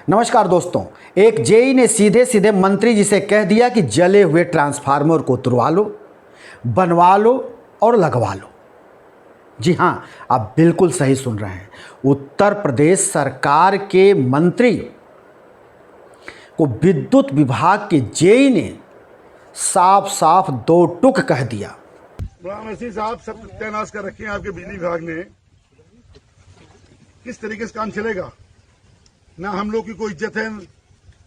नमस्कार दोस्तों, एक जेई ने सीधे सीधे मंत्री जी से कह दिया कि जले हुए ट्रांसफार्मर को तुड़वा लो, बनवा लो और लगवा लो। जी हाँ, आप बिल्कुल सही सुन रहे हैं। उत्तर प्रदेश सरकार के मंत्री को विद्युत विभाग के जेई ने साफ साफ दो टूक कह दिया। साहब सब सत्यानाश कर रखे हैं आपके बिजली विभाग ने। किस तरीके से काम चलेगा? ना हम लोग की कोई इज्जत है,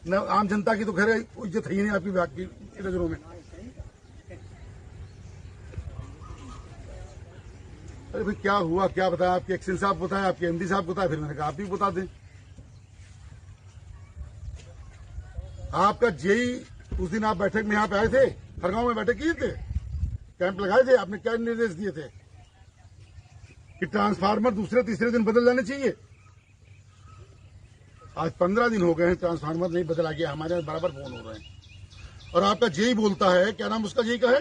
न आम जनता की तो खैर कोई इज्जत है ही नहीं आपकी विभाग की नजरों में। अरे भाई क्या हुआ, क्या बताया? आपके एक्शन साहब बताया, आपके एमडी साहब बताया, फिर मैंने कहा आप भी बता दें। आपका जेई उस दिन आप बैठक में यहाँ पे आए थे, हर गांव में बैठक किए थे, कैंप लगाए थे, आपने क्या निर्देश दिए थे कि ट्रांसफार्मर दूसरे तीसरे दिन बदल जाने चाहिए। आज 15 दिन हो गए हैं, ट्रांसफार्मर नहीं बदला गया। हमारे यहाँ बराबर फोन हो रहे हैं और आपका जेई बोलता है, क्या नाम उसका जेई का है?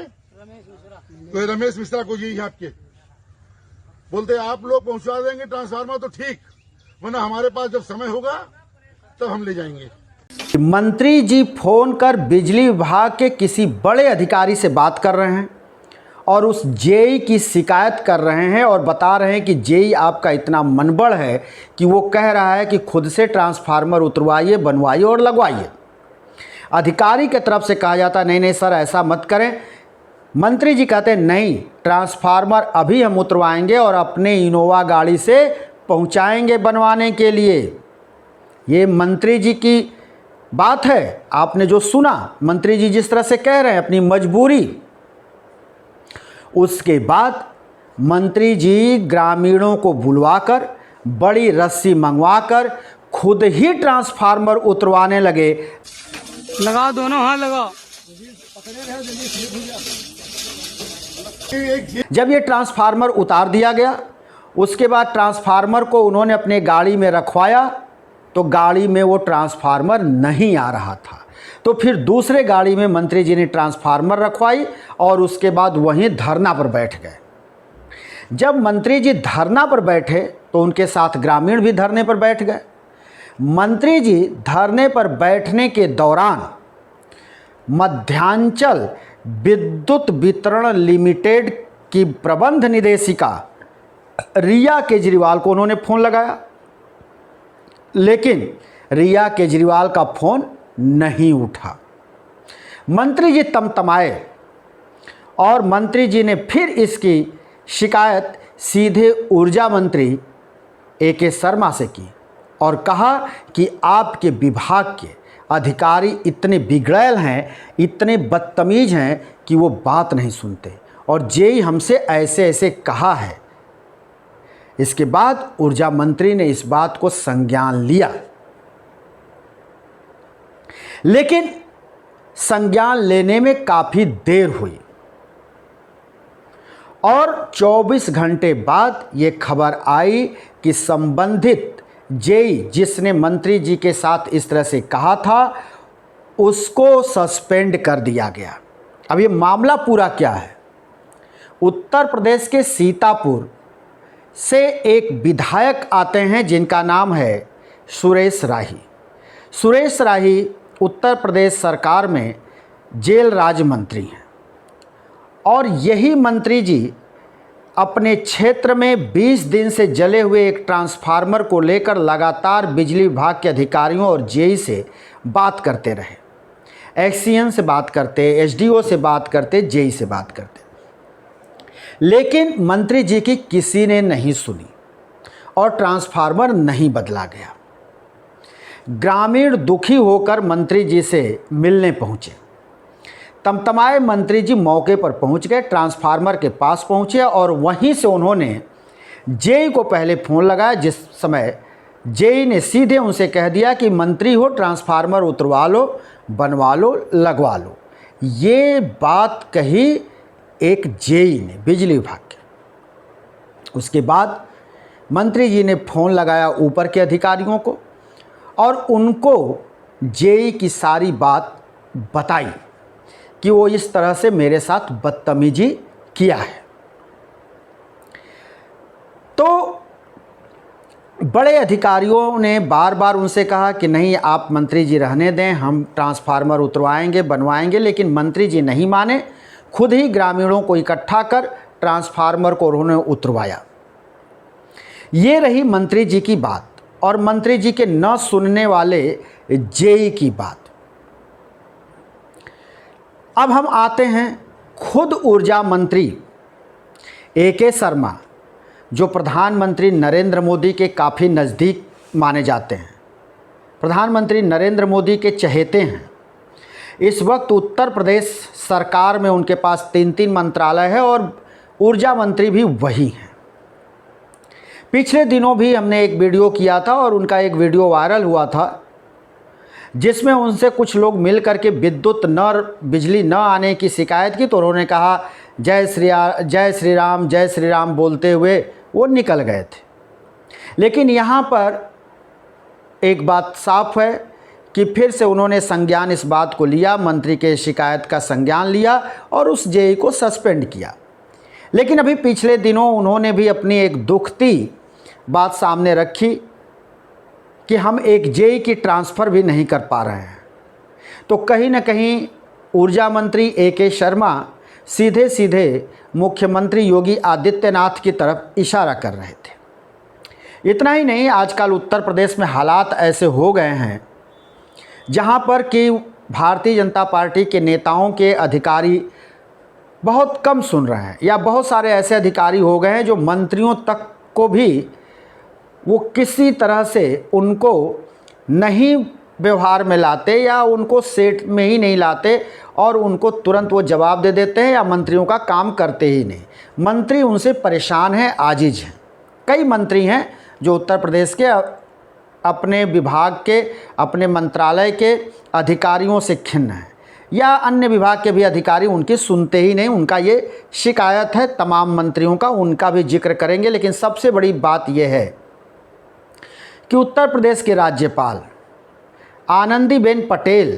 तो रमेश मिश्रा को जेई आपके बोलते हैं आप लोग पहुंचा देंगे ट्रांसफार्मर तो ठीक, वरना हमारे पास जब समय होगा तब हम ले जाएंगे। मंत्री जी फोन कर बिजली विभाग के किसी बड़े अधिकारी से बात कर रहे हैं और उस जेई की शिकायत कर रहे हैं और बता रहे हैं कि जेई आपका इतना मनबड़ है कि वो कह रहा है कि खुद से ट्रांसफार्मर उतरवाइए, बनवाइए और लगवाइए। अधिकारी की तरफ से कहा जाता है नहीं नहीं सर ऐसा मत करें। मंत्री जी कहते हैं नहीं, ट्रांसफार्मर अभी हम उतरवाएंगे और अपने इनोवा गाड़ी से पहुंचाएंगे बनवाने के लिए। ये मंत्री जी की बात है, आपने जो सुना, मंत्री जी जिस तरह से कह रहे हैं अपनी मजबूरी। उसके बाद मंत्री जी ग्रामीणों को बुलवाकर बड़ी रस्सी मंगवाकर खुद ही ट्रांसफार्मर उतरवाने लगे। लगा दोनों हाथ लगा। जब ये ट्रांसफार्मर उतार दिया गया, उसके बाद ट्रांसफार्मर को उन्होंने अपने गाड़ी में रखवाया तो गाड़ी में वो ट्रांसफार्मर नहीं आ रहा था। तो फिर दूसरे गाड़ी में मंत्री जी ने ट्रांसफार्मर रखवाई और उसके बाद वहीं धरना पर बैठ गए। जब मंत्री जी धरना पर बैठे तो उनके साथ ग्रामीण भी धरने पर बैठ गए। मंत्री जी धरने पर बैठने के दौरान मध्यांचल विद्युत वितरण लिमिटेड की प्रबंध निदेशिका रिया केजरीवाल को उन्होंने फ़ोन लगाया, लेकिन रिया केजरीवाल का फ़ोन नहीं उठा। मंत्री जी तमतमाए और मंत्री जी ने फिर इसकी शिकायत सीधे ऊर्जा मंत्री AK शर्मा से की और कहा कि आपके विभाग के अधिकारी इतने बिगड़ैल हैं, इतने बदतमीज़ हैं कि वो बात नहीं सुनते और जेई हमसे ऐसे ऐसे कहा है। इसके बाद ऊर्जा मंत्री ने इस बात को संज्ञान लिया, लेकिन संज्ञान लेने में काफ़ी देर हुई और 24 घंटे बाद ये खबर आई कि संबंधित जेई जिसने मंत्री जी के साथ इस तरह से कहा था उसको सस्पेंड कर दिया गया। अब ये मामला पूरा क्या है? उत्तर प्रदेश के सीतापुर से एक विधायक आते हैं जिनका नाम है सुरेश राही। सुरेश राही उत्तर प्रदेश सरकार में जेल राज्य मंत्री हैं और यही मंत्री जी अपने क्षेत्र में 20 दिन से जले हुए एक ट्रांसफार्मर को लेकर लगातार बिजली विभाग के अधिकारियों और जेई से बात करते रहे। एक्सीएन से बात करते, एसडीओ से बात करते, जेई से बात करते, लेकिन मंत्री जी की किसी ने नहीं सुनी और ट्रांसफार्मर नहीं बदला गया। ग्रामीण दुखी होकर मंत्री जी से मिलने पहुंचे। तमतमाए मंत्री जी मौके पर पहुंच गए, ट्रांसफार्मर के पास पहुंचे और वहीं से उन्होंने जेई को पहले फ़ोन लगाया, जिस समय जेई ने सीधे उनसे कह दिया कि मंत्री हो, ट्रांसफार्मर उतरवा लो, बनवा लो, लगवा लो। ये बात कही एक जेई ने बिजली विभाग के। उसके बाद मंत्री जी ने फ़ोन लगाया ऊपर के अधिकारियों को और उनको जेई की सारी बात बताई कि वो इस तरह से मेरे साथ बदतमीजी किया है। तो बड़े अधिकारियों ने बार बार उनसे कहा कि नहीं, आप मंत्री जी रहने दें, हम ट्रांसफार्मर उतरवाएंगे, बनवाएंगे, लेकिन मंत्री जी नहीं माने। खुद ही ग्रामीणों को इकट्ठा कर ट्रांसफार्मर को उन्होंने उतरवाया। ये रही मंत्री जी की बात और मंत्री जी के न सुनने वाले जेई की बात। अब हम आते हैं खुद ऊर्जा मंत्री AK शर्मा, जो प्रधानमंत्री नरेंद्र मोदी के काफ़ी नज़दीक माने जाते हैं, प्रधानमंत्री नरेंद्र मोदी के चहेते हैं। इस वक्त उत्तर प्रदेश सरकार में उनके पास 3 मंत्रालय है और ऊर्जा मंत्री भी वही हैं। पिछले दिनों भी हमने एक वीडियो किया था और उनका एक वीडियो वायरल हुआ था, जिसमें उनसे कुछ लोग मिल करके बिजली न आने की शिकायत की, तो उन्होंने कहा जय श्री राम बोलते हुए वो निकल गए थे। लेकिन यहाँ पर एक बात साफ है कि फिर से उन्होंने संज्ञान इस बात को लिया, मंत्री के शिकायत का संज्ञान लिया और उस जेई को सस्पेंड किया। लेकिन अभी पिछले दिनों उन्होंने भी अपनी एक दुखती बात सामने रखी कि हम एक जेई की ट्रांसफ़र भी नहीं कर पा रहे हैं। तो कहीं ना कहीं ऊर्जा मंत्री AK शर्मा सीधे सीधे मुख्यमंत्री योगी आदित्यनाथ की तरफ इशारा कर रहे थे। इतना ही नहीं, आजकल उत्तर प्रदेश में हालात ऐसे हो गए हैं जहां पर कि भारतीय जनता पार्टी के नेताओं के अधिकारी बहुत कम सुन रहे हैं, या बहुत सारे ऐसे अधिकारी हो गए हैं जो मंत्रियों तक को भी वो किसी तरह से उनको नहीं व्यवहार में लाते या उनको सेट में ही नहीं लाते और उनको तुरंत वो जवाब दे देते हैं या मंत्रियों का काम करते ही नहीं। मंत्री उनसे परेशान हैं, आजिज हैं। कई मंत्री हैं जो उत्तर प्रदेश के अपने विभाग के, अपने मंत्रालय के अधिकारियों से खिन्न हैं, या अन्य विभाग के भी अधिकारी उनकी सुनते ही नहीं। उनका ये शिकायत है तमाम मंत्रियों का, उनका भी जिक्र करेंगे। लेकिन सबसे बड़ी बात यह है कि उत्तर प्रदेश के राज्यपाल आनंदीबेन पटेल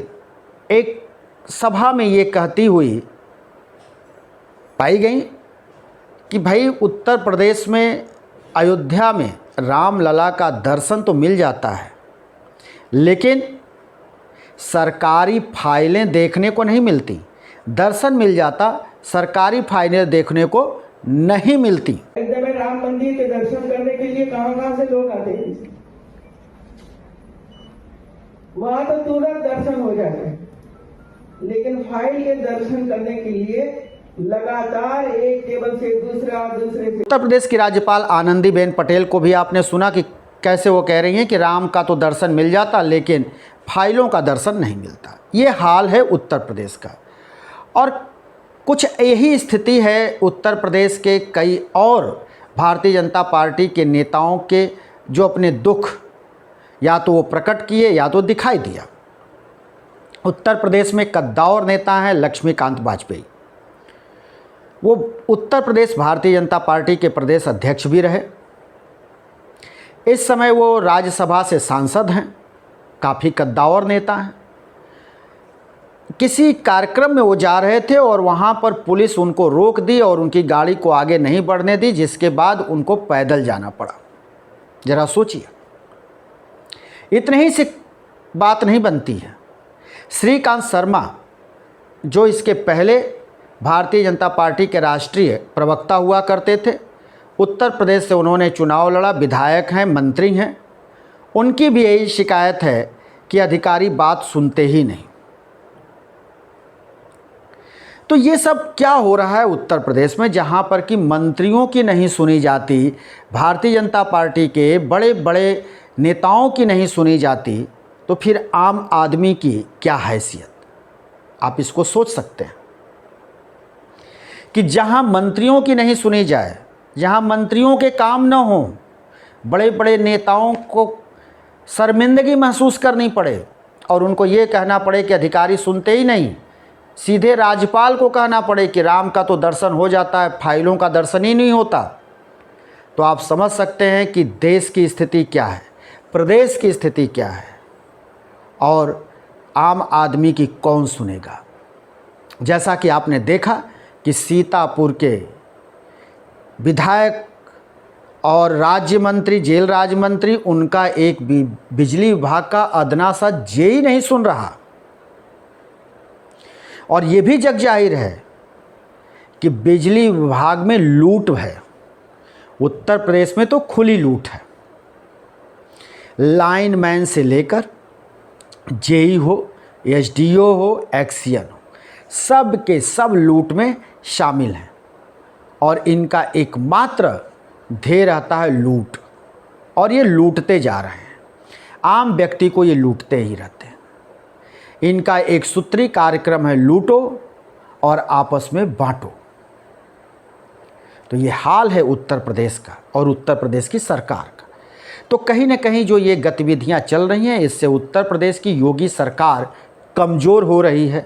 एक सभा में ये कहती हुई पाई गई कि भाई उत्तर प्रदेश में अयोध्या में रामलला का दर्शन तो मिल जाता है, लेकिन सरकारी फाइलें देखने को नहीं मिलती। दर्शन मिल जाता, सरकारी फाइलें देखने को नहीं मिलती। अयोध्या में राम मंदिर के दर्शन करने के लिए कहां से लोग आते हैं, वहां तो तुरंत दर्शन हो जाते हैं, लेकिन फाइल के दर्शन करने के लिए लगातार एक टेबल से दूसरे से। उत्तर प्रदेश की राज्यपाल आनंदीबेन पटेल को भी आपने सुना कि कैसे वो कह रही हैं कि राम का तो दर्शन मिल जाता लेकिन फाइलों का दर्शन नहीं मिलता। ये हाल है उत्तर प्रदेश का, और कुछ यही स्थिति है उत्तर प्रदेश के कई और भारतीय जनता पार्टी के नेताओं के, जो अपने दुख या तो वो प्रकट किए या तो दिखाई दिया। उत्तर प्रदेश में कद्दावर नेता हैं लक्ष्मीकांत वाजपेयी। वो उत्तर प्रदेश भारतीय जनता पार्टी के प्रदेश अध्यक्ष भी रहे। इस समय वो राज्यसभा से सांसद हैं, काफ़ी कद्दावर नेता हैं। किसी कार्यक्रम में वो जा रहे थे और वहाँ पर पुलिस उनको रोक दी और उनकी गाड़ी को आगे नहीं बढ़ने दी, जिसके बाद उनको पैदल जाना पड़ा। ज़रा सोचिए, इतने ही से बात नहीं बनती है। श्रीकांत शर्मा, जो इसके पहले भारतीय जनता पार्टी के राष्ट्रीय प्रवक्ता हुआ करते थे, उत्तर प्रदेश से उन्होंने चुनाव लड़ा, विधायक हैं, मंत्री हैं, उनकी भी यही शिकायत है कि अधिकारी बात सुनते ही नहीं। तो ये सब क्या हो रहा है उत्तर प्रदेश में, जहां पर कि मंत्रियों की नहीं सुनी जाती, भारतीय जनता पार्टी के बड़े बड़े नेताओं की नहीं सुनी जाती, तो फिर आम आदमी की क्या हैसियत। आप इसको सोच सकते हैं कि जहां मंत्रियों की नहीं सुनी जाए, जहां मंत्रियों के काम न हो, बड़े बड़े नेताओं को शर्मिंदगी महसूस करनी पड़े और उनको ये कहना पड़े कि अधिकारी सुनते ही नहीं, सीधे राज्यपाल को कहना पड़े कि राम का तो दर्शन हो जाता है, फाइलों का दर्शन ही नहीं होता, तो आप समझ सकते हैं कि देश की स्थिति क्या है, प्रदेश की स्थिति क्या है और आम आदमी की कौन सुनेगा। जैसा कि आपने देखा कि सीतापुर के विधायक और राज्य मंत्री, जेल राज्य मंत्री, उनका एक बिजली विभाग का अदना सा जेई नहीं सुन रहा। और ये भी जग जाहिर है कि बिजली विभाग में लूट है। उत्तर प्रदेश में तो खुली लूट है। लाइनमैन से लेकर जेई हो, एसडीओ हो, एक्सीएन हो, सब के सब लूट में शामिल हैं। और इनका एकमात्र ध्येय रहता है लूट, और ये लूटते जा रहे हैं। आम व्यक्ति को ये लूटते ही रहते हैं। इनका एक सूत्री कार्यक्रम है, लूटो और आपस में बांटो। तो ये हाल है उत्तर प्रदेश का और उत्तर प्रदेश की सरकार का। तो कहीं ना कहीं जो ये गतिविधियां चल रही हैं, इससे उत्तर प्रदेश की योगी सरकार कमज़ोर हो रही है।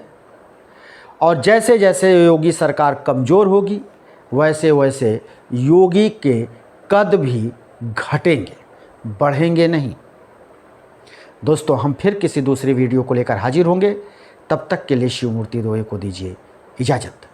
और जैसे जैसे योगी सरकार कमज़ोर होगी, वैसे वैसे योगी के कद भी घटेंगे, बढ़ेंगे नहीं। दोस्तों, हम फिर किसी दूसरी वीडियो को लेकर हाजिर होंगे। तब तक के लिए शिवमूर्ति दोए को दीजिए इजाज़त।